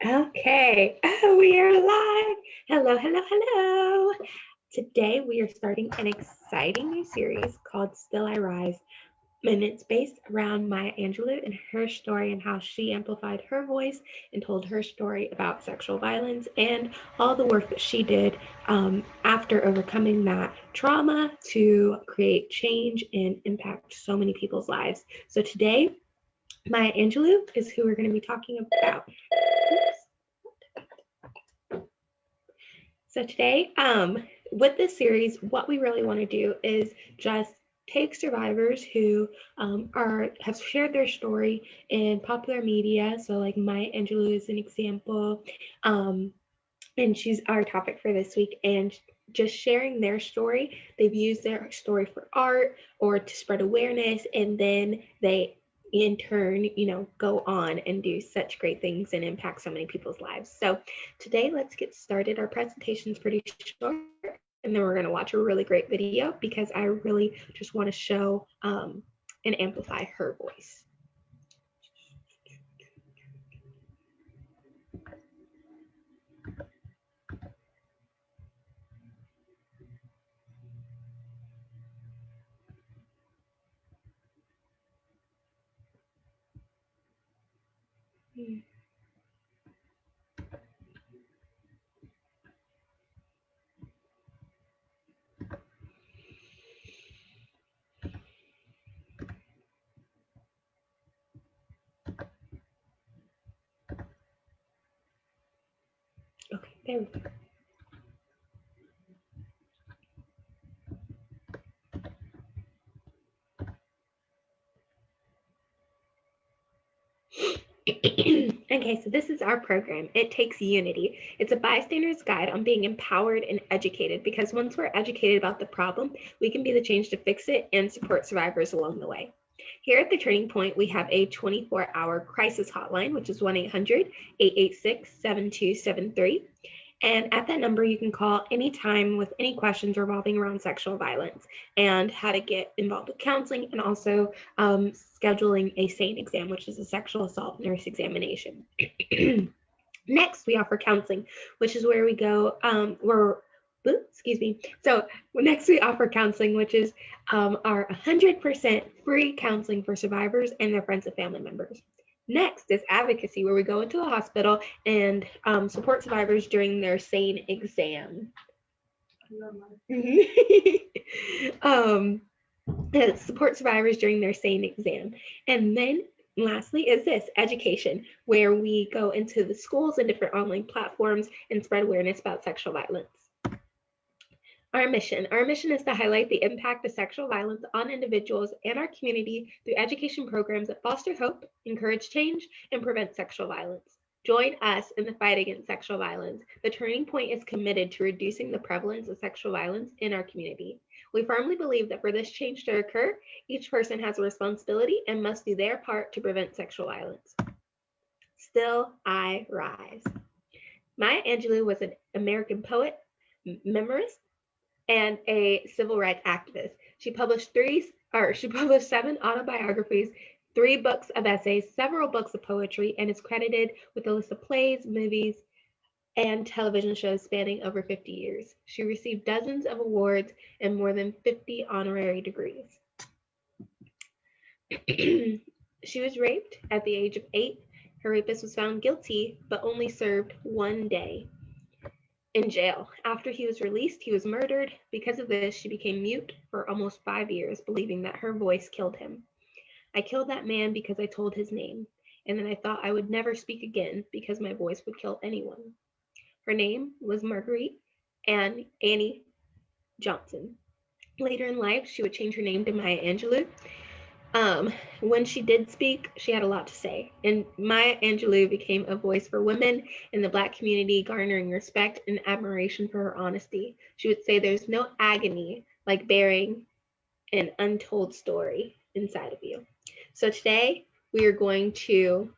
Okay, we are live. Hello, hello, hello. Today we are starting an exciting new series called Still I Rise, and it's based around Maya Angelou and her story and how she amplified her voice and told her story about sexual violence and all the work that she did after overcoming that trauma to create change and impact so many people's lives. So today, Maya Angelou is who we're going to be talking about. So today, with this series, what we really want to do is just take survivors who have shared their story in popular media. So like Maya Angelou is an example, and she's our topic for this week. And just sharing their story, they've used their story for art or to spread awareness, and then they in turn, go on and do such great things and impact so many people's lives. So today, let's get started. Our presentation's pretty short, and then we're going to watch a really great video because I really just want to show and amplify her voice. Okay, there we go. Okay, so this is our program. It takes unity. It's a bystander's guide on being empowered and educated, because once we're educated about the problem, we can be the change to fix it and support survivors along the way. Here at the Turning Point, we have a 24-hour crisis hotline, which is 1-800-886-7273. And at that number, you can call anytime with any questions revolving around sexual violence and how to get involved with counseling, and also scheduling a SANE exam, which is a sexual assault nurse examination. Next, we offer counseling, which is where we go, So next we offer counseling, which is our 100% free counseling for survivors and their friends and family members. Next is advocacy, where we go into a hospital and support survivors during their SANE exam. Support survivors during their SANE exam. And then lastly is this education, where we go into the schools and different online platforms and spread awareness about sexual violence. Our mission is to highlight the impact of sexual violence on individuals and our community through education programs that foster hope, encourage change, and prevent sexual violence. Join us in the fight against sexual violence. The Turning Point is committed to reducing the prevalence of sexual violence in our community. We firmly believe that for this change to occur, each person has a responsibility and must do their part to prevent sexual violence. Still I Rise. Maya Angelou was an American poet, memorist, and a civil rights activist. She published 7 autobiographies, 3 books of essays, several books of poetry, and is credited with a list of plays, movies, and television shows spanning over 50 years. She received dozens of awards and more than 50 honorary degrees. She was raped at the age of 8. Her rapist was found guilty, but only served 1 day in jail. After he was released, he was murdered. Because of this, she became mute for almost 5 years, believing that her voice killed him. I killed that man because I told his name, and then I thought I would never speak again because my voice would kill anyone. Her name was Marguerite Annie Johnson. Later in life, she would change her name to Maya Angelou. When she did speak, she had a lot to say, and Maya Angelou became a voice for women in the Black community, garnering respect and admiration for her honesty. She would say there's no agony like bearing an untold story inside of you. So today we are going to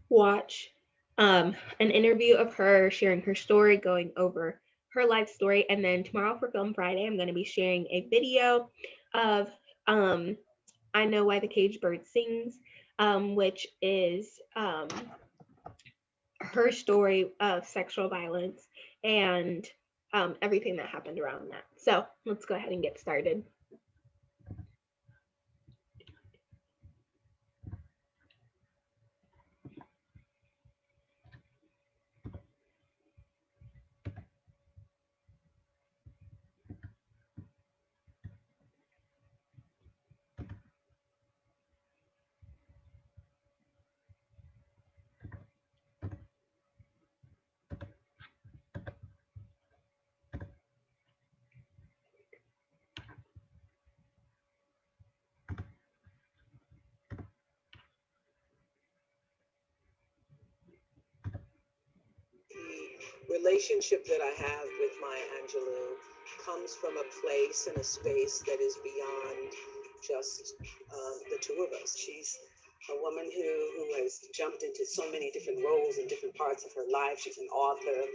watch an interview of her sharing her story, going over her life story, and then tomorrow for Film Friday, I'm going to be sharing a video of I Know Why the Caged Bird Sings, which is her story of sexual violence and everything that happened around that. So let's go ahead and get started. Relationship that I have with Maya Angelou comes from a place and a space that is beyond just the two of us. She's a woman who has jumped into so many different roles in different parts of her life. She's an author,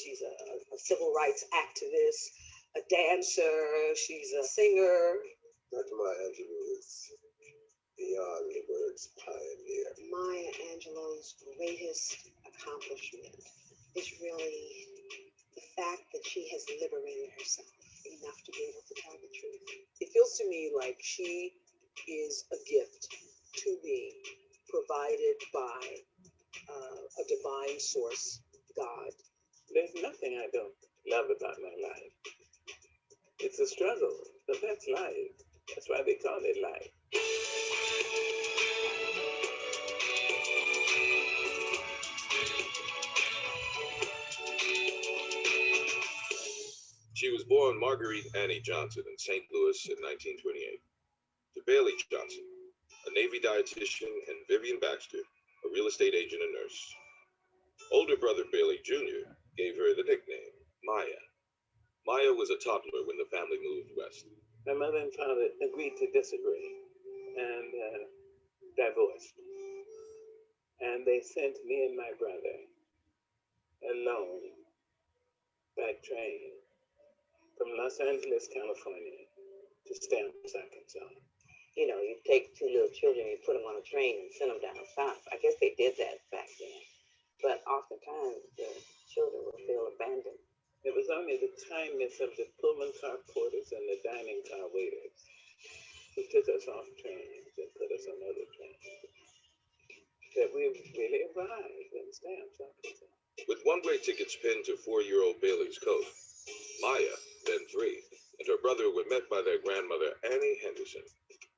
she's a civil rights activist, a dancer, she's a singer. Dr. Maya Angelou is beyond the words pioneer. Maya Angelou's greatest accomplishment is really the fact that she has liberated herself enough to be able to tell the truth. It feels to me like she is a gift to me, provided by a divine source, God. There's nothing I don't love about my life. It's a struggle, but that's life. That's why they call it life. She was born Marguerite Annie Johnson in St. Louis in 1928. To Bailey Johnson, a Navy dietitian, and Vivian Baxter, a real estate agent and nurse. Older brother Bailey Jr. gave her the nickname Maya. Maya was a toddler when the family moved west. My mother and father agreed to disagree and divorced. And they sent me and my brother alone by train from Los Angeles, California to Stamps, Arkansas. You know, you take two little children, you put them on a train and send them down south. I guess they did that back then. But oftentimes the children would feel abandoned. It was only the kindness of the Pullman car porters and the dining car waiters who took us off trains and put us on other trains that we really arrived in Stamps, Arkansas. With one-way tickets pinned to 4-year-old Bailey's coat, Maya, then 3, and her brother were met by their grandmother, Annie Henderson,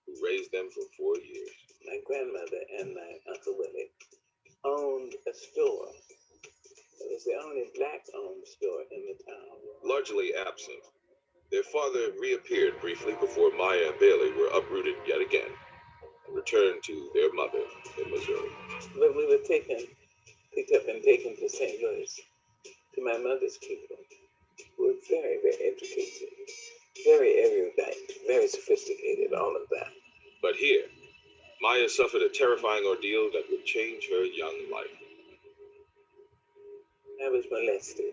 who raised them for 4 years. My grandmother and my Uncle Willie owned a store. It was the only black-owned store in the town. Largely absent, their father reappeared briefly before Maya and Bailey were uprooted yet again and returned to their mother in Missouri. When we were picked up and taken to St. Louis, to my mother's people, who were very, very educated, very erudite, very sophisticated, all of that. But here, Maya suffered a terrifying ordeal that would change her young life. I was molested.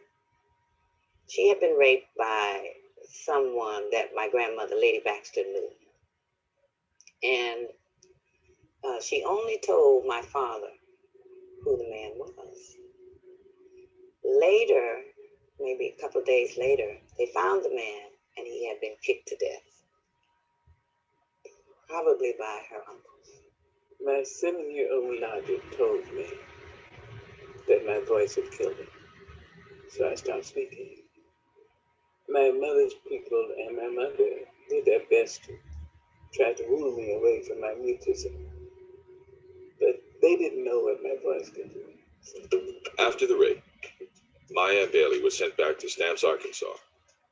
She had been raped by someone that my grandmother, Lady Baxter, knew. And she only told my father who the man was. Later, maybe a couple of days later, they found the man and he had been kicked to death. Probably by her uncles. My 7-year-old logic told me that my voice had killed him. So I stopped speaking. My mother's people and my mother did their best to try to woo me away from my mutism. But they didn't know what my voice could do. After the rape, Maya and Bailey were sent back to Stamps, Arkansas,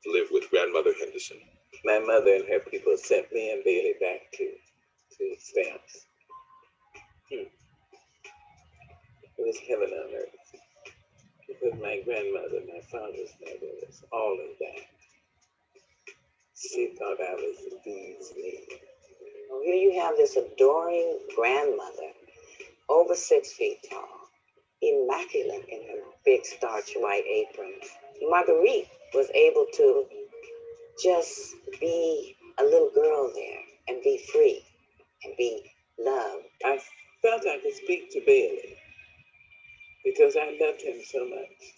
to live with grandmother Henderson. My mother and her people sent me and Bailey back to Stamps. It was heaven on earth. Because my grandmother, my father's mother, was all of that. She thought I was the bee's knee. Well, here you have this adoring grandmother, over 6 feet tall, immaculate in her big starch white apron. Marguerite was able to just be a little girl there and be free and be loved. I felt I could speak to Bailey because I loved him so much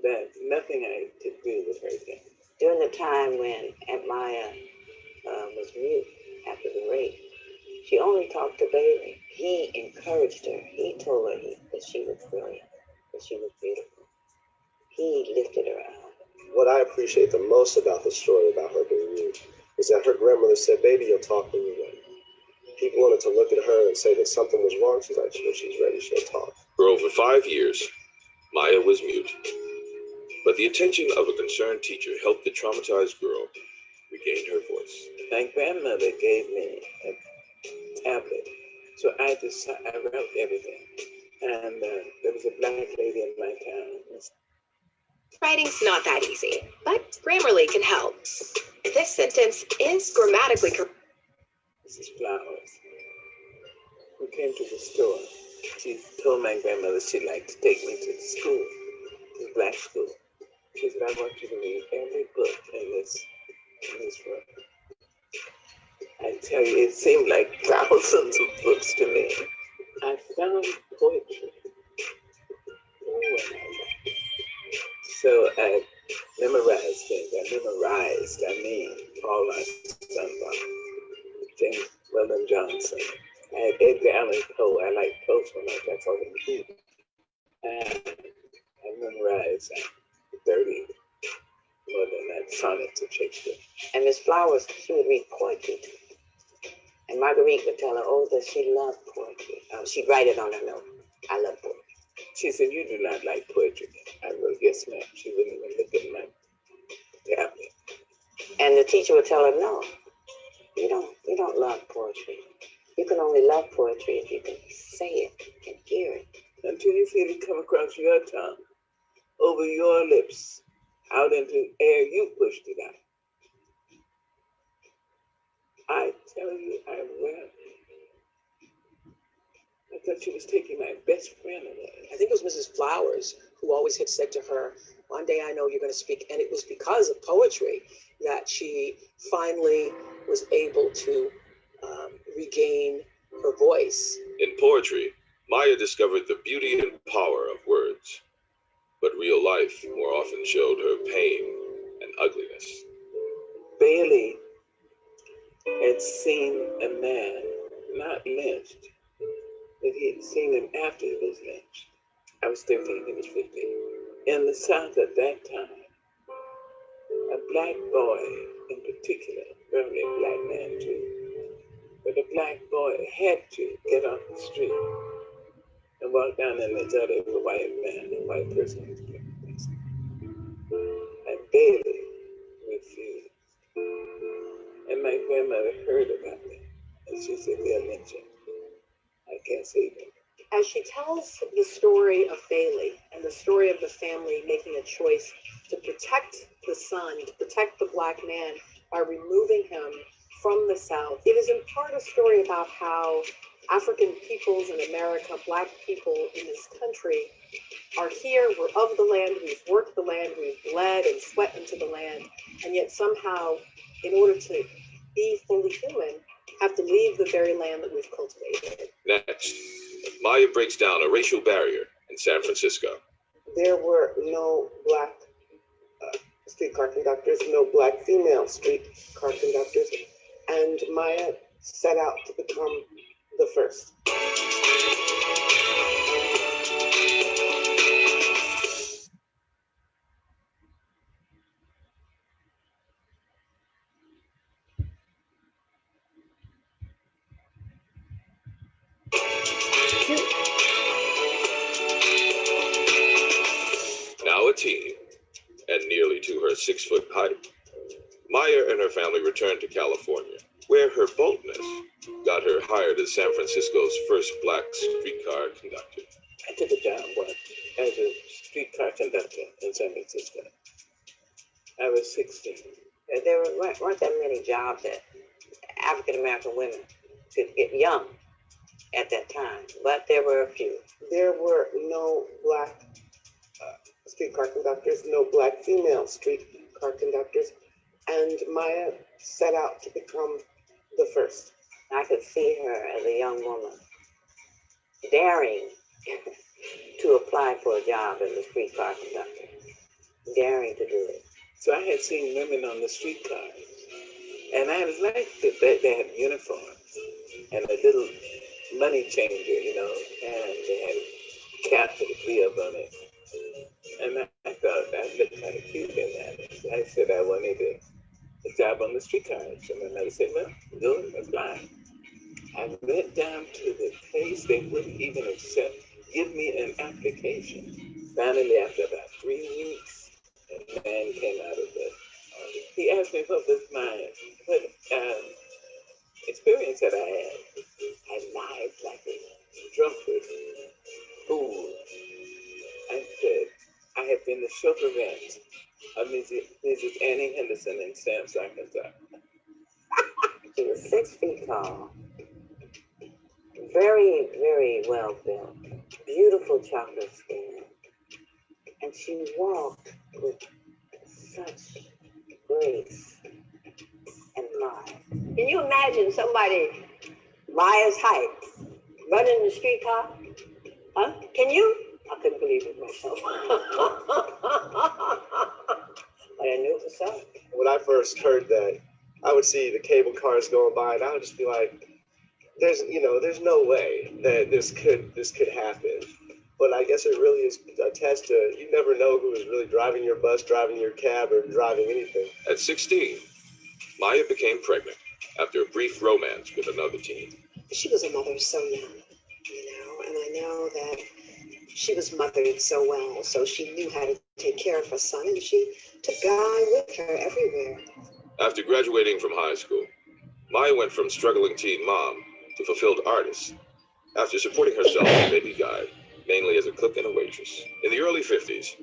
that nothing I could do would hurt him. During the time when Aunt Maya was mute after the rape, she only talked to Bailey. He encouraged her. He told her that she was brilliant, that she was beautiful. He lifted her out. What I appreciate the most about the story about her being mute is that her grandmother said, "Baby, you'll talk when you're ready." People wanted to look at her and say that something was wrong. She's like, when she's ready, she'll talk. For over 5 years, Maya was mute, but the attention of a concerned teacher helped the traumatized girl regain her voice. My grandmother gave me a tablet, so I wrote everything. And there was a black lady in my town. Writing's not that easy, but Grammarly can help. This sentence is grammatically correct. Mrs. Flowers, who came to the store. She told my grandmother she'd like to take me to the school, the black school. She said, "I want you to read every book in this book." I tell you, it seemed like thousands of books to me. I found poetry. So I memorized things. Paul Lansing, James Weldon Johnson. I had Edgar Allan Poe. I liked Poe so much. I told him to read. I memorized 30 more than that sonnets of Shakespeare. And Miss Flowers, she would read poetry too. And Marguerite would tell her, that she loved poetry. She'd write it on her note. I love poetry. She said, "You do not like poetry." I wrote, "Yes, ma'am." She wouldn't even look at my tablet. And the teacher would tell her, "No, you don't love poetry. You can only love poetry if you can say it and hear it." Until you feel it come across your tongue, over your lips, out into air, you pushed it out. I tell you, I wept. I thought she was taking my best friend away. I think it was Mrs. Flowers who always had said to her, "One day I know you're going to speak." And it was because of poetry that she finally was able to regain her voice. In poetry, Maya discovered the beauty and power of words, but real life more often showed her pain and ugliness. Bailey had seen a man not lynched, but he had seen him after he was lynched. I was 13, he was 15. In the South at that time, a black boy in particular, probably a black man too, but a black boy had to get off the street and walk down and they thought it was a white man, a white person was doing this. And Bailey refused. And my grandmother heard about it, and she said, "They'll lynch him. I can't save him." As she tells the story of Bailey and the story of the family making a choice to protect the son, to protect the black man by removing him from the South, it is in part a story about how African peoples in America, black people in this country, are here, we're of the land, we've worked the land, we've bled and sweat into the land, and yet somehow, in order to be fully human, have to leave the very land that we've cultivated. Next, Maya breaks down a racial barrier in San Francisco. There were no black streetcar conductors, no black female streetcar conductors, and Maya set out to become the first. Now a teen, and nearly to her 6-foot height, Maya and her family returned to California, where her boldness got her hired as San Francisco's first black streetcar conductor. I took a job once as a streetcar conductor in San Francisco. I was 16. There weren't that many jobs that African American women could get young at that time, but there were a few. There were no black streetcar conductors, no black female streetcar conductors, and Maya set out to become the first. I could see her as a young woman, daring to applied for a job as a streetcar conductor, daring to do it. So I had seen women on the streetcars, and I liked that they had uniforms and a little money changer, you know, and they had caps with a bib on it. And I thought that looked kind of cute in that. So I said I wanted a job on the streetcars. And then I said, well, go and apply. I went down to the place, they wouldn't even give me an application. Finally, after about 3 weeks, a man came out of the office. He asked me what experience that I had. I lied like a drunkard fool. I said, I have been the chauffeurette of Mrs. Annie Henderson in Sam's, Arkansas. She was 6 feet tall, very, very well built, beautiful chocolate skin, and she walked with such grace and pride. Can you imagine somebody Maya's height running the streetcar? Huh? Can you? I couldn't believe it myself. But I knew it was so. When I first heard that, I would see the cable cars going by, and I would just be like, there's no way that this could happen. But I guess it really is a test to, you never know who is really driving your bus, driving your cab, or driving anything. At 16, Maya became pregnant after a brief romance with another teen. She was a mother so young, and I know that she was mothered so well, so she knew how to take care of her son, and she took Guy with her everywhere. After graduating from high school, Maya went from struggling teen mom to fulfilled artist after supporting herself and baby Guy, mainly as a cook and a waitress. In the early 50s,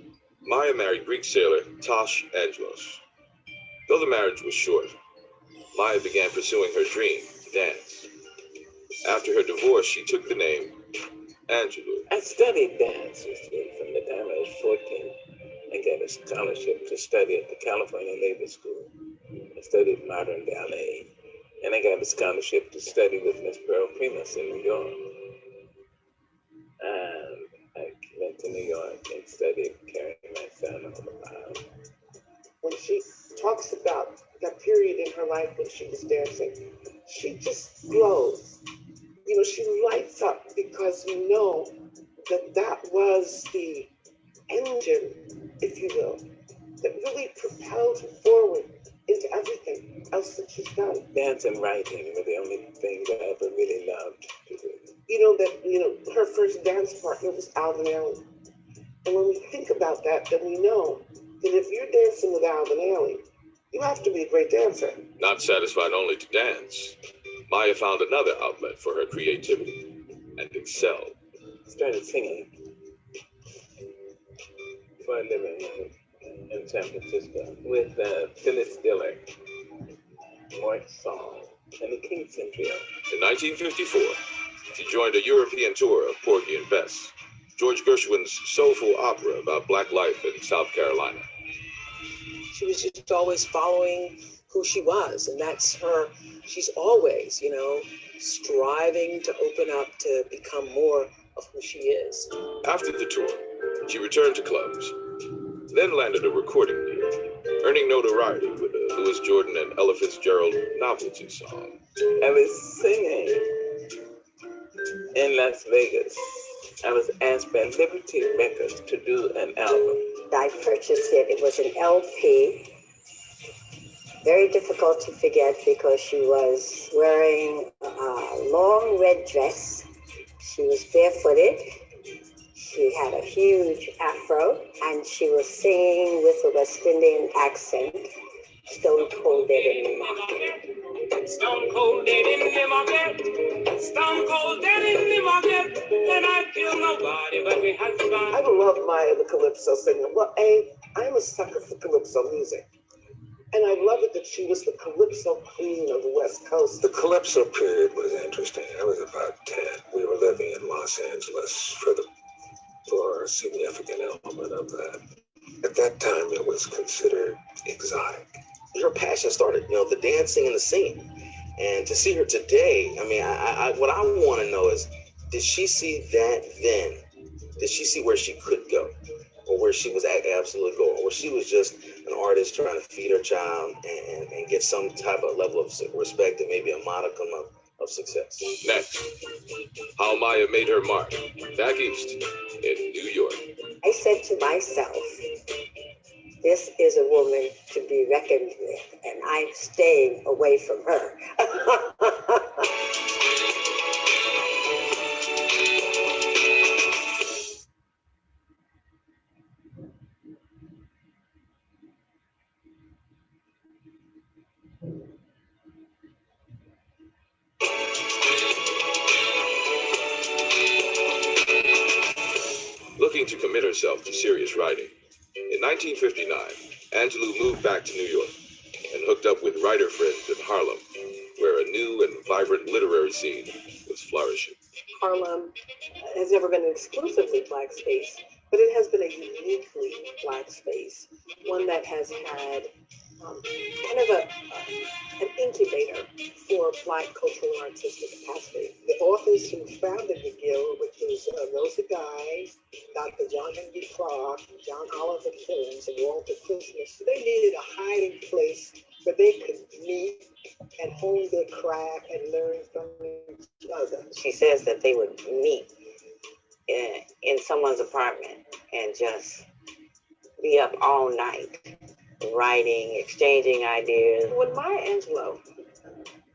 Maya married Greek sailor Maya Angelou. Though the marriage was short, Maya began pursuing her dream to dance. After her divorce, she took the name Angelou. I studied dance from the time I was 14 and got a scholarship to study at the California Labor School. I studied modern ballet, and I got a scholarship to study with Miss Pearl Primus in New York. And I went to New York and studied carrying my son on the pile. When she talks about that period in her life when she was dancing, she just glows. She lights up because that was the engine, if you will, that really propelled her forward into everything else that she's done. Dance and writing were the only things I ever really loved to do. Her first dance partner was Alvin Ailey. And when we think about that, then we know that if you're dancing with Alvin Ailey, you have to be a great dancer. Not satisfied only to dance, Maya found another outlet for her creativity and excelled. Started singing for a living in San Francisco with Phyllis Diller, Mort Song, and the Kingston Trio. In 1954, she joined a European tour of Porgy and Bess, George Gershwin's soulful opera about Black life in South Carolina. She was just always following who she was, and that's her. She's always, striving to open up to become more of who she is. After the tour, she returned to clubs, then landed a recording deal, earning notoriety with a Louis Jordan and Ella Fitzgerald novelty song. I was singing in Las Vegas. I was asked by Liberty Records to do an album. I purchased it. It was an LP. Very difficult to forget because she was wearing a long red dress. She was barefooted. She had a huge afro, and she was singing with a West Indian accent, Stone Cold Dead in the Market. Stone cold dead in the market. Stone cold dead in the market. And I feel nobody but me has fun. I love Maya the Calypso singer. Well, I'm a sucker for Calypso music. And I love it that she was the Calypso queen of the West Coast. The Calypso period was interesting. I was about 10. We were living in Los Angeles for a significant element of that. At that time, it was considered exotic. Her passion started, the dancing and the singing. And to see her today, what I want to know is, did she see that then Did she see where she could go, or where she was at absolute goal, or she was just an artist trying to feed her child and get some type of level of respect and maybe a modicum of success? Next, how Maya made her mark back east in New York. I said to myself, this is a woman to be reckoned with, and I'm staying away from her. Looking to commit herself to serious writing, in 1959, Angelou moved back to New York and hooked up with writer friends in Harlem, where a new and vibrant literary scene was flourishing. Harlem has never been an exclusively Black space, but it has been a uniquely Black space, one that has had kind of an incubator for Black cultural and artistic capacity. The authors who founded the Guild, which was Rosa Guy, Dr. John Henry Clark, John Oliver Films, and Walter Christmas, they needed a hiding place where they could meet and hone their craft and learn from each other. She says that they would meet in someone's apartment and just be up all night, writing, exchanging ideas. When Maya Angelou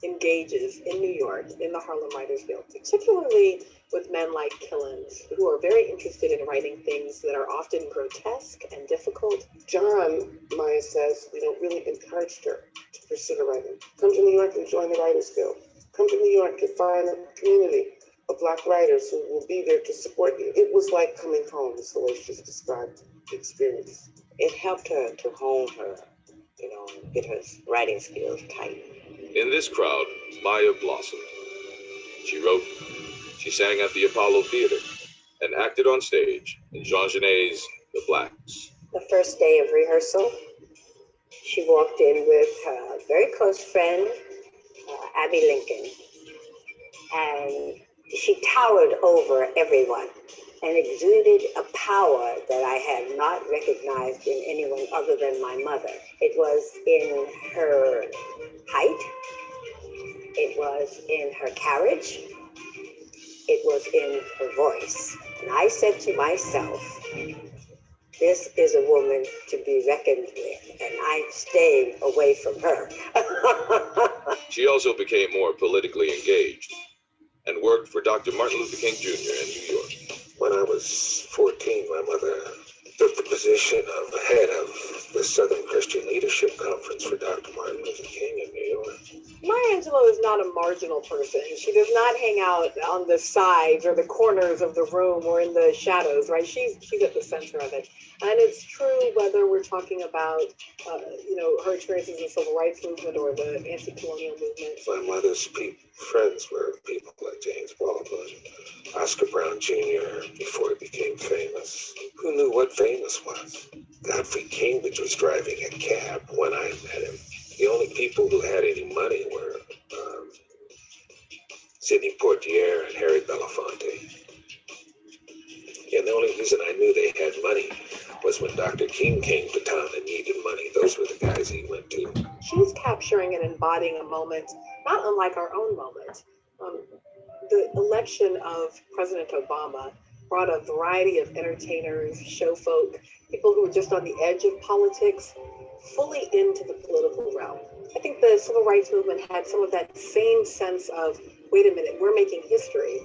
engages in New York, in the Harlem Writers Guild, particularly with men like Killens, who are very interested in writing things that are often grotesque and difficult. John, Maya says, really encouraged her to pursue writing. Come to New York and join the Writers Guild. Come to New York and find a community of Black writers who will be there to support you. It was like coming home, is the way she's described the experience. It helped her to hone her, get her writing skills tight. In this crowd, Maya blossomed. She wrote, she sang at the Apollo Theater, and acted on stage in Jean Genet's The Blacks. The first day of rehearsal, she walked in with her very close friend, Abby Lincoln, and she towered over everyone and exuded a power that I had not recognized in anyone other than my mother. It was in her height, it was in her carriage, it was in her voice. And I said to myself, this is a woman to be reckoned with, and I'm staying away from her. She also became more politically engaged and worked for Dr. Martin Luther King Jr. in New York. When I was 14, my mother took the position of head of the Southern Christian Leadership Conference for Dr. Martin Luther King in New York. Maya Angelou is not a marginal person. She does not hang out on the sides or the corners of the room or in the shadows, right? She's at the center of it. And it's true whether we're talking about, her experiences in the civil rights movement or the anti-colonial movement. My mother's friends were people like James Baldwin, Oscar Brown Jr. before he became famous. Who knew what famous was? Godfrey Cambridge was driving a cab when I met him. The only people who had any money were Sidney Poitier and Harry Belafonte. And the only reason I knew they had money was when Dr. King came to town and needed money. Those were the guys he went to. She's capturing and embodying a moment, not unlike our own moment. The election of President Obama brought a variety of entertainers, show folk, people who were just on the edge of politics, fully into the political realm. I think the civil rights movement had some of that same sense of, wait a minute, we're making history,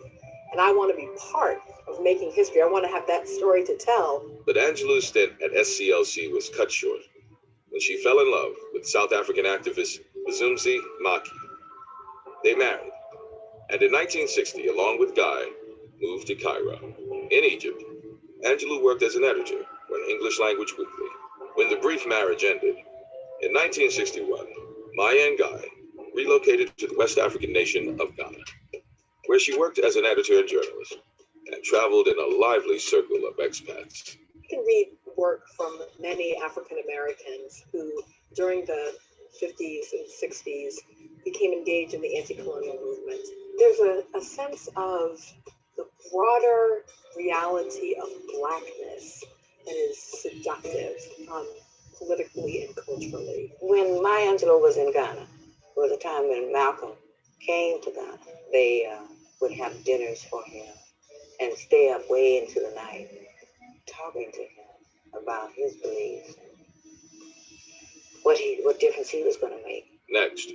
and I want to be part of making history. I want to have that story to tell. But Angelou's stint at SCLC was cut short when she fell in love with South African activist Mzumzi Maki. They married, and in 1960, along with Guy, moved to Cairo. In Egypt, Angelou worked as an editor for an English language weekly. When the brief marriage ended, in 1961, Maya and Guy relocated to the West African nation of Ghana, where she worked as an editor and journalist and traveled in a lively circle of expats. You can read work from many African Americans who, during the 50s and 60s, became engaged in the anti-colonial movement. There's a sense of the broader reality of Blackness that is seductive, politically and culturally. When Maya Angelou was in Ghana, there was a time when Malcolm came to Ghana. They would have dinners for him and stay up way into the night talking to him about his beliefs, what difference he was going to make. Next,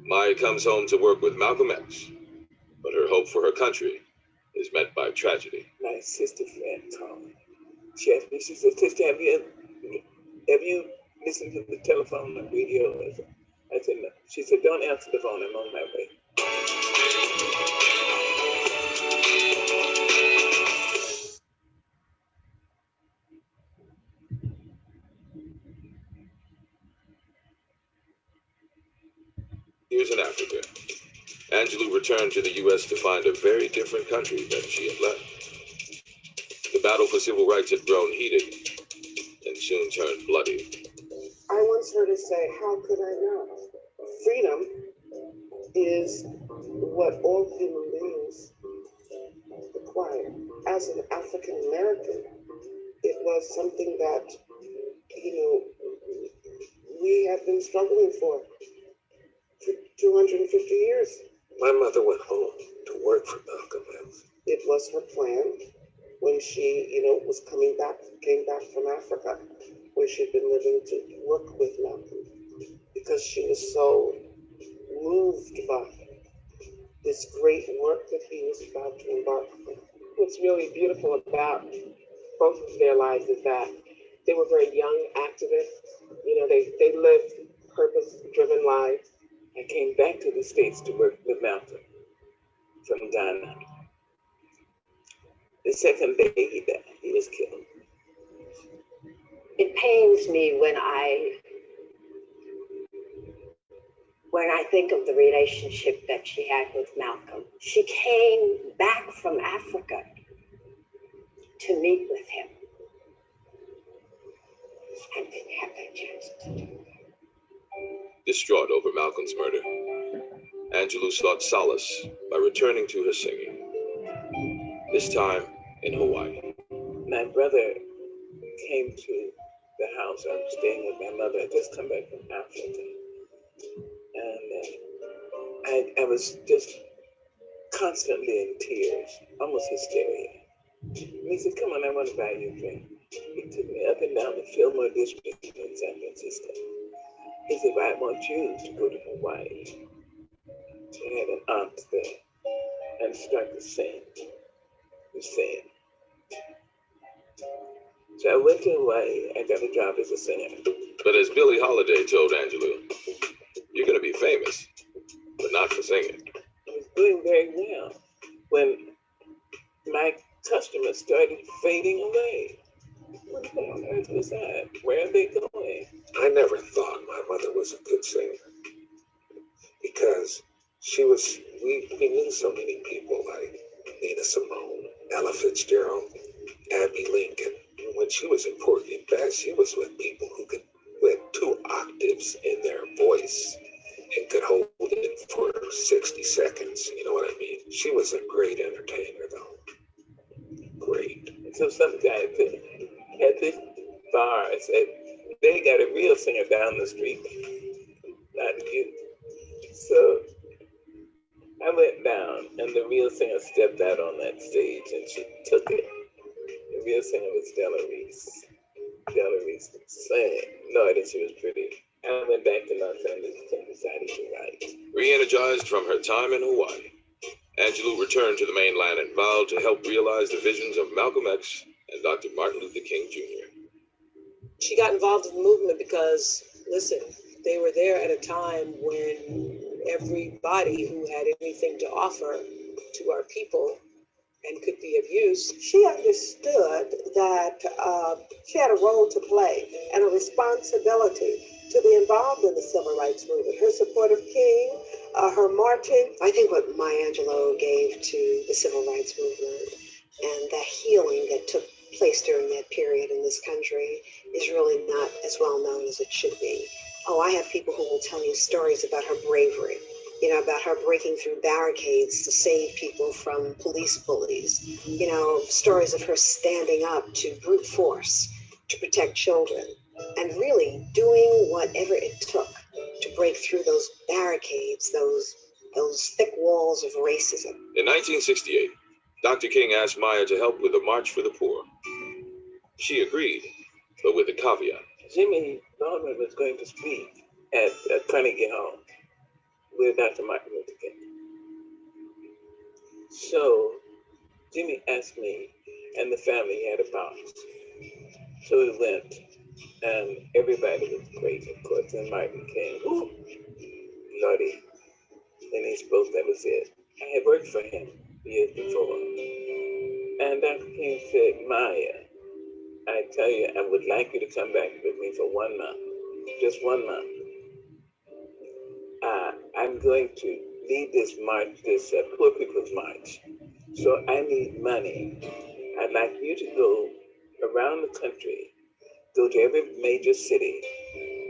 Maya comes home to work with Malcolm X, but her hope for her country is met by tragedy. My sister friend called me. She asked me, she said, "Sister, have you listened to the telephone and radio?" I said, "No." She said, "Don't answer the phone, I'm on my way." Years in Africa, Angelou returned to the U.S. to find a very different country than she had left. The battle for civil rights had grown heated and soon turned bloody. I once heard her say, "How could I know? Freedom is what all human beings require." As an African American, it was something that, we have been struggling for 250 years. My mother went home to work for Malcolm X. It was her plan when she, came back from Africa, where she'd been living, to work with Malcolm, because she was so moved by this great work that he was about to embark on. What's really beautiful about both of their lives is that they were very young activists. They lived purpose-driven lives. I came back to the States to work with Malcolm from Ghana. The second day he died, he was killed. It pains me when I think of the relationship that she had with Malcolm. She came back from Africa to meet with him and didn't have that chance to do that. Distraught over Malcolm's murder, Angelou sought solace by returning to her singing, this time in Hawaii. My brother came to the house. I was staying with my mother. I just come back from Africa. And I was just constantly in tears, almost hysteria. And he said, "Come on, I want to buy you a drink." He took me up and down the Fillmore district in San Francisco. He said, "Well, I want you to go to Hawaii." So I had an aunt there and started to sing. So I went to Hawaii. I got a job as a singer. But as Billie Holiday told Angelou, "You're going to be famous, but not for singing." I was doing very well when my customers started fading away. What the hell on earth was that? Where are they going? I never thought my mother was a good singer because we knew so many people like Nina Simone, Ella Fitzgerald, Abby Lincoln. When she was important at best, she was with people who had 2 octaves in their voice and could hold it for 60 seconds. You know what I mean? She was a great entertainer, though. Great. So some guy at this bar said, "They got a real singer down the street, not you." So I went down, and the real singer stepped out on that stage, and she took it. The real singer was Della Reese. Della Reese sang. Lord, and she was pretty. I went back to Los Angeles and decided to write. Re-energized from her time in Hawaii, Angelou returned to the mainland and vowed to help realize the visions of Malcolm X and Dr. Martin Luther King Jr. She got involved in the movement because, listen, they were there at a time when everybody who had anything to offer to our people and could be of use, she understood that she had a role to play and a responsibility to be involved in the civil rights movement. Her support of King, her marching. I think what Maya Angelou gave to the civil rights movement and the healing that took place during that period in this country is really not as well known as it should be. Oh, I have people who will tell you stories about her bravery you know, about her breaking through barricades to save people from police bullies, you know, stories of her standing up to brute force to protect children and really doing whatever it took to break through those barricades, those thick walls of racism. In 1968, Dr. King asked Maya to help with a march for the poor. She agreed, but with a caveat. Jimmy Baldwin was going to speak at Carnegie Hall with Dr. Martin Luther King. So Jimmy asked me, and the family had a box. So we went, and everybody was great, of course. And Martin came, whoo, Lordy, and he spoke. That was it. I had worked for him years before. And Dr. King said, Maya, I tell you, I would like you to come back with me for 1 month, just 1 month. I'm going to lead this march, this Poor People's March. So I need money. I'd like you to go around the country, go to every major city,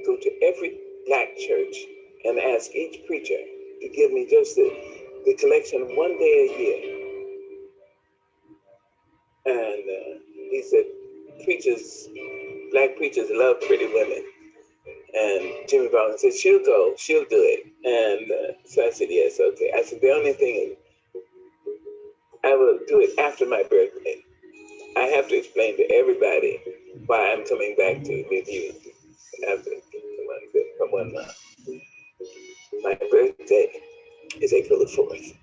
go to every black church, and ask each preacher to give me just the collection 1 day a year. And he said, black preachers love pretty women. And Jimmy Baldwin said, she'll go, she'll do it. And so I said, yes, okay. I said, the only thing is, I will do it after my birthday. I have to explain to everybody why I'm coming back to with you after for 1 month. My birthday is April the 4th.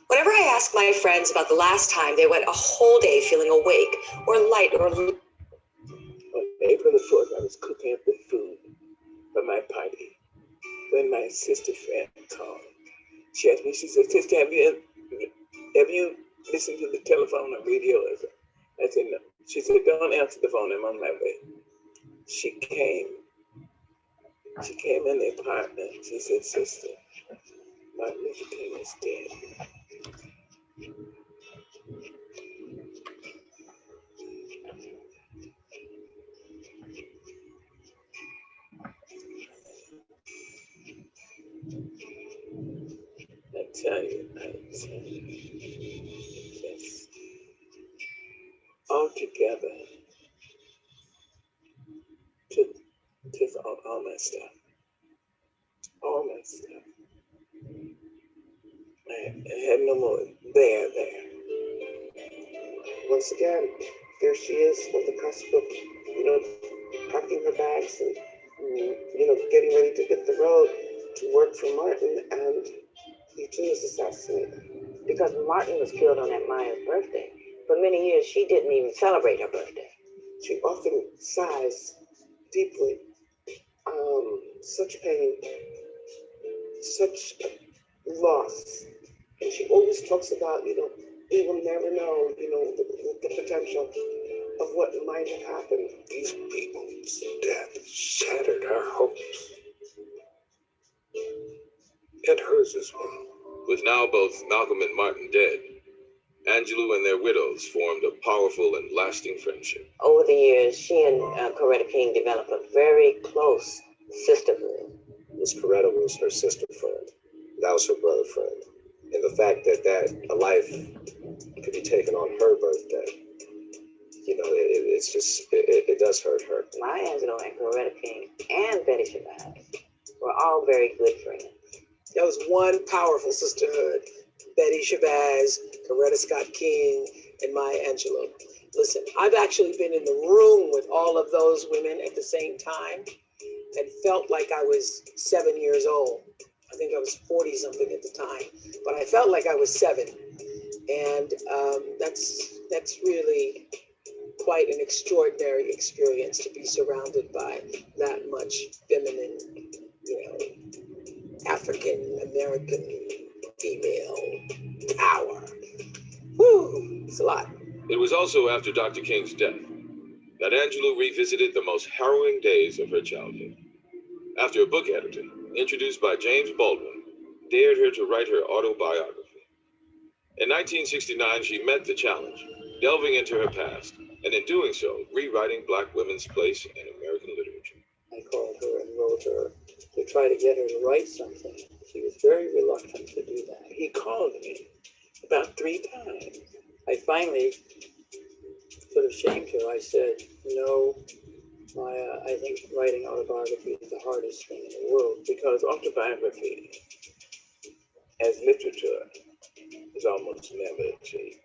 Whenever I ask my friends about the last time they went a whole day feeling awake or light or... On April the 4th, I was cooking up the food for my party when my sister friend called. She asked me, she said, sister, have you listened to the telephone or radio? I said, no. She said, don't answer the phone, I'm on my way. She came in the apartment. She said, sister, Martin Luther King is dead. I tell you, yes. All together, took all my stuff. All my stuff. I had no more there. Once again, there she is on the cusp of, you know, packing her bags and, you know, getting ready to hit the road to work for Martin, and he too is assassinated. Because Martin was killed on that Maya's birthday. For many years, she didn't even celebrate her birthday. She often sighs deeply. Such pain, such loss. And she always talks about, you know, we will never know, you know, the potential of what might have happened. These people's death shattered our hopes. And hers as well. With now both Malcolm and Martin dead, Angelou and their widows formed a powerful and lasting friendship. Over the years, she and Coretta King developed a very close sisterhood. Miss Coretta was her sister friend. That was her brother friend. And the fact that a life could be taken on her birthday, you know, it's just, it does hurt her. Maya Angelou and Coretta King and Betty Shabazz were all very good friends. That was one powerful sisterhood. Betty Shabazz, Coretta Scott King, and Maya Angelou. Listen, I've actually been in the room with all of those women at the same time and felt like I was 7 years old. I think I was 40 something at the time, but I felt like I was 7. And that's really quite an extraordinary experience to be surrounded by that much feminine, you know, African American female power. Woo, it's a lot. It was also after Dr. King's death that Angelou revisited the most harrowing days of her childhood. After a book editor, introduced by James Baldwin, dared her to write her autobiography. In 1969, she met the challenge, delving into her past, and in doing so, rewriting Black women's place in American literature. I called her and wrote her to try to get her to write something. She was very reluctant to do that. He called me about 3 times. I finally sort of shamed her. I said, no, Maya, I think writing autobiography is the hardest thing in the world, because autobiography as literature is almost never achieved.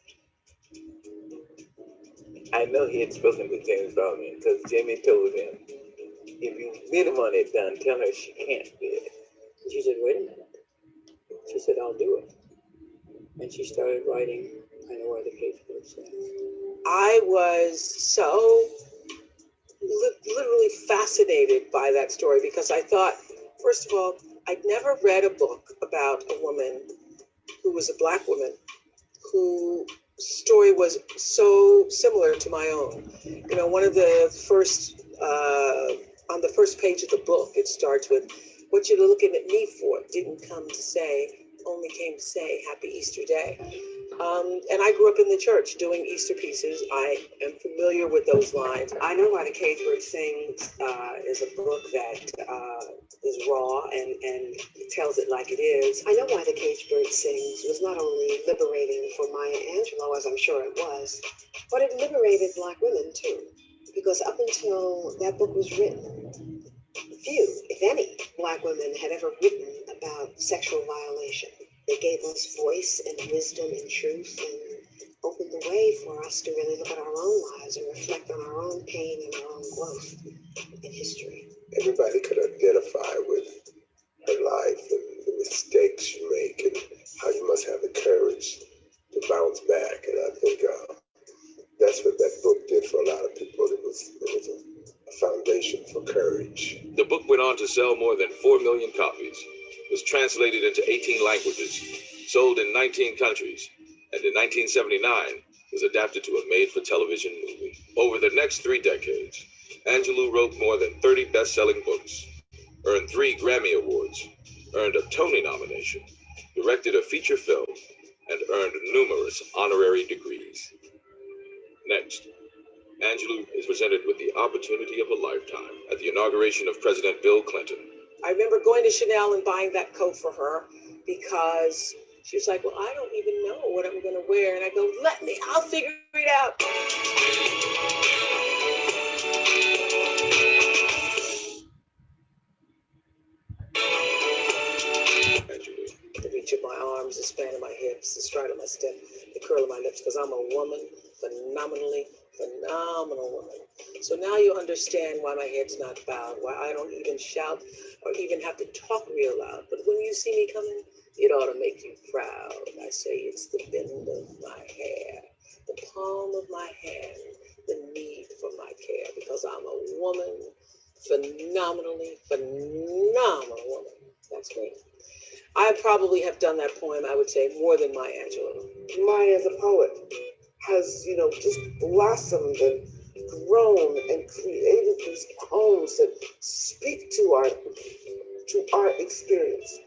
I know he had spoken to James Baldwin because Jamie told him, if you really want it done, tell her she can't do it. And she said, wait a minute. She said, I'll do it. And she started writing I Know Why the Cage Bird Sings. I was so literally fascinated by that story because I thought, first of all, I'd never read a book about a woman who was a Black woman whose story was so similar to my own. You know, one of the first, on the first page of the book, it starts with, what you're looking at me for didn't come to say, only came to say, Happy Easter Day. And I grew up in the church doing Easter pieces. I am familiar with those lines. I Know Why the Cage Bird Sings is a book that is raw and tells it like it is. I Know Why the Cage Bird Sings was not only liberating for Maya Angelou, as I'm sure it was, but it liberated Black women too. Because up until that book was written, few, if any, Black women had ever written about sexual violation. They gave us voice and wisdom and truth and opened the way for us to really look at our own lives and reflect on our own pain and our own growth in history. Everybody could identify with her life and the mistakes you make and how you must have the courage to bounce back. And I think that's what that book did for a lot of people. It was a foundation for courage. The book went on to sell more than 4 million copies, was translated into 18 languages, sold in 19 countries, and in 1979 was adapted to a made-for-television movie. Over the next 3 decades, Angelou wrote more than 30 best-selling books, earned 3 Grammy Awards, earned a Tony nomination, directed a feature film, and earned numerous honorary degrees. Next, Angelou is presented with the opportunity of a lifetime at the inauguration of President Bill Clinton. I remember going to Chanel and buying that coat for her because she was like, well, I don't even know what I'm going to wear. And I go, let me, I'll figure it out. The reach of my arms, the span of my hips, the stride of my step, the curl of my lips, because I'm a woman, phenomenal woman. So now you understand why my head's not bowed, why I don't even shout or even have to talk real loud. But when you see me coming, it ought to make you proud. I say it's the bend of my hair, the palm of my hand, the need for my care, because I'm a woman, phenomenal woman. That's me. I probably have done that poem, I would say, more than Maya Angelou. Maya, as a poet, has, just blossomed and grown and created these poems that speak to our experience.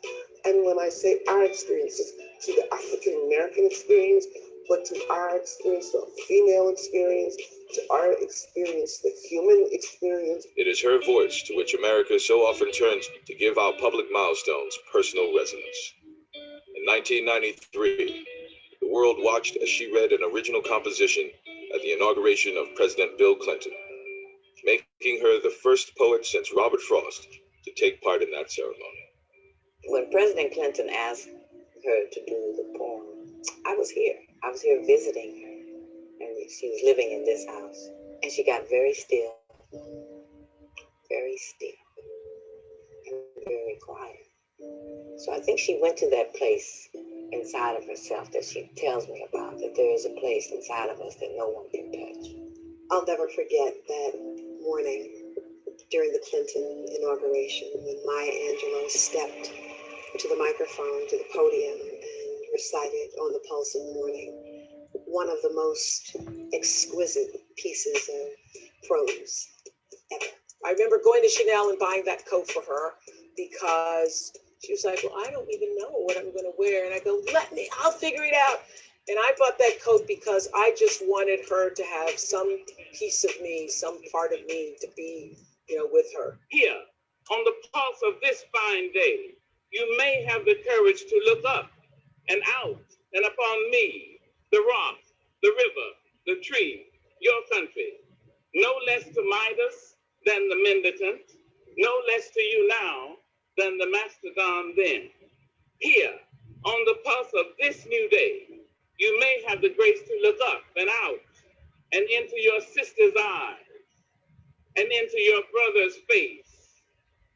And when I say our experiences, to the African American experience, but to our experience, the female experience, to our experience, the human experience. It is her voice to which America so often turns to give our public milestones personal resonance. In 1993, the world watched as she read an original composition at the inauguration of President Bill Clinton, making her the first poet since Robert Frost to take part in that ceremony. When President Clinton asked her to do the poem, I was here. I was here visiting her, and she was living in this house. And she got very still, and very quiet. So I think she went to that place inside of herself that she tells me about, that there is a place inside of us that no one can touch. I'll never forget that morning during the Clinton inauguration when Maya Angelou stepped to the microphone, to the podium, and recited On the Pulse of Morning, one of the most exquisite pieces of prose ever. I remember going to Chanel and buying that coat for her because she was like, well, I don't even know what I'm going to wear. And I go, let me, I'll figure it out. And I bought that coat because I just wanted her to have some piece of me, some part of me to be, with her. Here, On the pulse of this fine day, you may have the courage to look up and out and upon me, the rock, the river, the tree, your country, no less to Midas than the mendicant, no less to you now than the mastodon then. Here, on the pulse of this new day, you may have the grace to look up and out and into your sister's eyes and into your brother's face,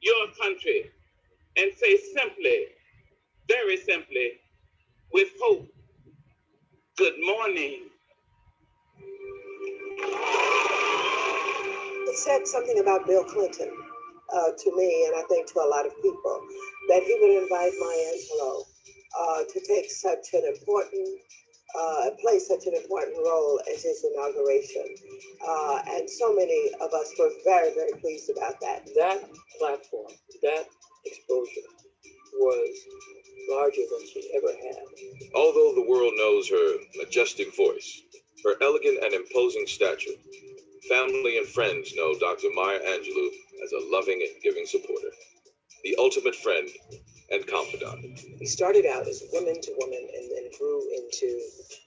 your country, and say simply, very simply, with hope, good morning. It said something about Bill Clinton to me, and I think to a lot of people, that he would invite Maya Angelou to take such an important, play such an important role as his inauguration. And so many of us were very, very pleased about that. That platform, that exposure was larger than she ever had. Although the world knows her majestic voice, her elegant and imposing stature, family and friends know Dr. Maya Angelou as a loving and giving supporter, the ultimate friend and confidant. We started out as woman to woman and then grew into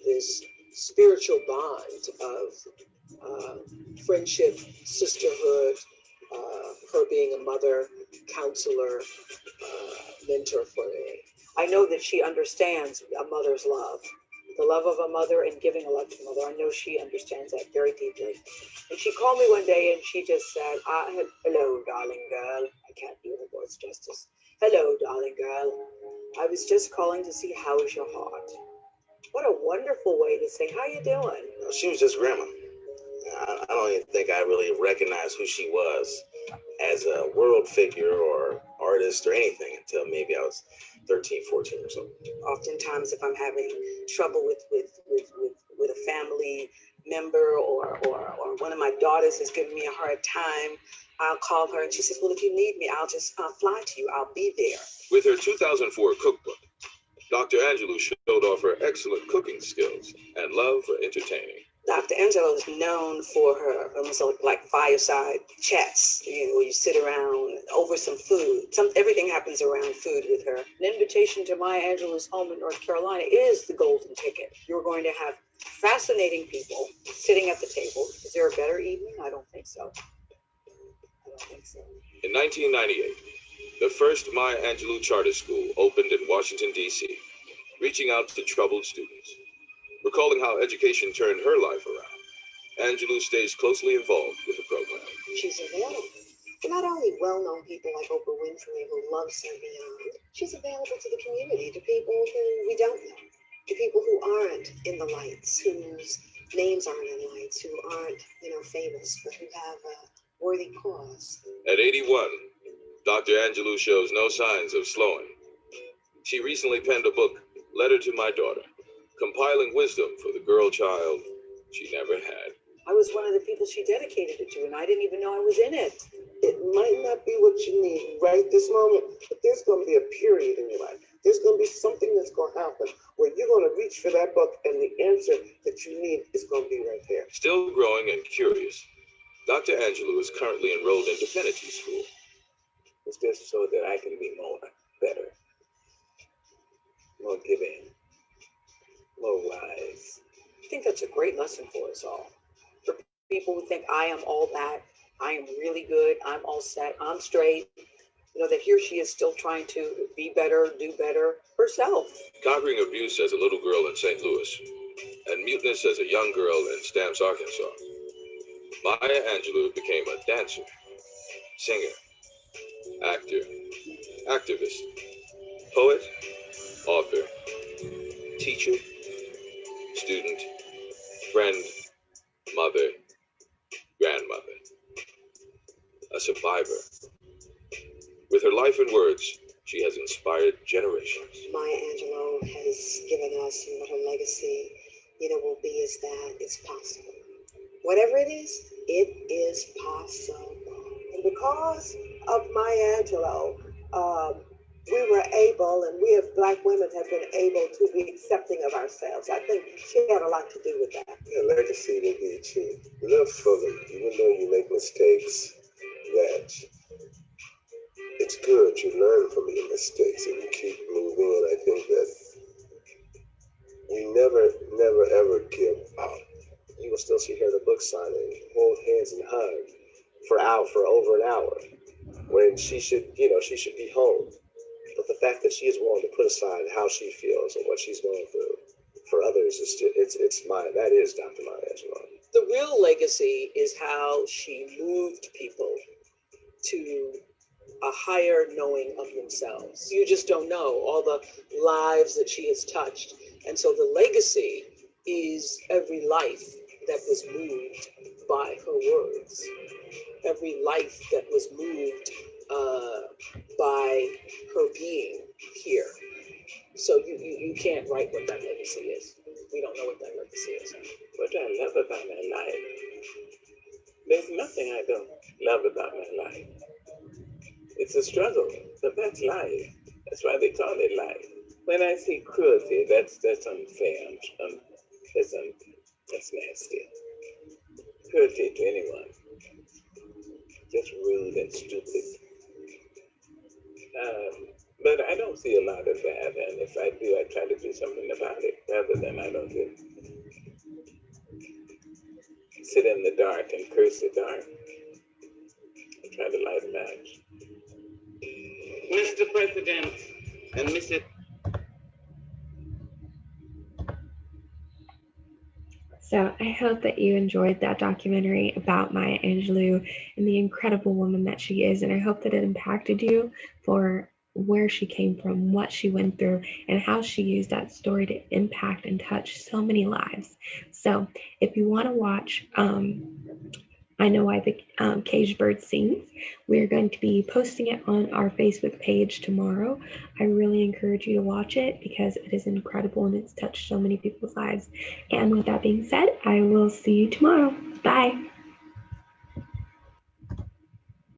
this spiritual bond of friendship, sisterhood, her being a mother, counselor, mentor for me. I know that she understands a mother's love, the love of a mother and giving a love to a mother. I know she understands that very deeply. And she called me one day and she just said, hello, darling girl. I can't do her voice justice. Hello, darling girl. I was just calling to see how is your heart. What a wonderful way to say, how you doing? She was just grandma. I don't even think I really recognized who she was as a world figure or artist or anything until maybe I was 13, 14 or so. Oftentimes, if I'm having trouble with a family member or one of my daughters is giving me a hard time, I'll call her and she says, well, if you need me, I'll fly to you. I'll be there. With her 2004 cookbook, Dr. Angelou showed off her excellent cooking skills and love for entertaining. Dr. Angelou is known for her almost like fireside chats, where you sit around over some food. Everything happens around food with her. An invitation to Maya Angelou's home in North Carolina is the golden ticket. You're going to have fascinating people sitting at the table. Is there a better evening? I don't think so. In 1998, the first Maya Angelou Charter School opened in Washington, D.C., reaching out to troubled students. Recalling how education turned her life around, Angelou stays closely involved with the program. She's available to not only well-known people like Oprah Winfrey who loves her beyond, she's available to the community, to people who we don't know, to people who aren't in the lights, whose names aren't in lights, who aren't, famous, but who have a worthy cause. At 81, Dr. Angelou shows no signs of slowing. She recently penned a book, Letter to My Daughter, compiling wisdom for the girl child she never had. I was one of the people she dedicated it to, and I didn't even know I was in it. It might not be what you need right this moment, but there's going to be a period in your life. There's going to be something that's going to happen where you're going to reach for that book, and the answer that you need is going to be right there. Still growing and curious, Dr. Angelou is currently enrolled in divinity school. It's just so that I can be better, more giving, more wise. I think that's a great lesson for us all. For people who think I am all that, I am really good, I'm all set, I'm straight, that here she is still trying to be better, do better herself. Conquering abuse as a little girl in St. Louis and muteness as a young girl in Stamps, Arkansas, Maya Angelou became a dancer, singer, actor, activist, poet, author, teacher, student, friend, mother, grandmother, a survivor. With her life and words, she has inspired generations. Maya Angelou has given us, and what her legacy, will be is that it's possible. Whatever it is possible. And because of Maya Angelou, we were able, and we as Black women have been able to be accepting of ourselves. I think she had a lot to do with that. Your legacy will be achieved. Live fully, even though you make mistakes, that it's good. You learn from your mistakes and you keep moving. And I think that you never, ever give up. You will still see her in the book signing, hold hands and hug for over an hour, when she should be home. But the fact that she is willing to put aside how she feels and what she's going through for others is that is Dr. Maya Angelou. The real legacy is how she moved people to a higher knowing of themselves. You just don't know all the lives that she has touched. And so the legacy is every life that was moved by her words, every life that was moved by her being here. So you can't write what that legacy is. We don't know what that legacy is. What I love about my life, there's nothing I don't love about my life. It's a struggle, but that's life. That's why they call it life. When I see cruelty, that's unfair. That's nasty. Cruelty to anyone, just rude and stupid. But I don't see a lot of that, and if I do, I try to do something about it, rather than I don't do. Sit in the dark and curse the dark. I try to light a match. Mr. President and Mrs. So I hope that you enjoyed that documentary about Maya Angelou and the incredible woman that she is. And I hope that it impacted you for where she came from, what she went through, and how she used that story to impact and touch so many lives. So if you want to watch I Know Why the Caged Bird Sings, we're going to be posting it on our Facebook page tomorrow. I really encourage you to watch it because it is incredible and it's touched so many people's lives. And with that being said, I will see you tomorrow. Bye.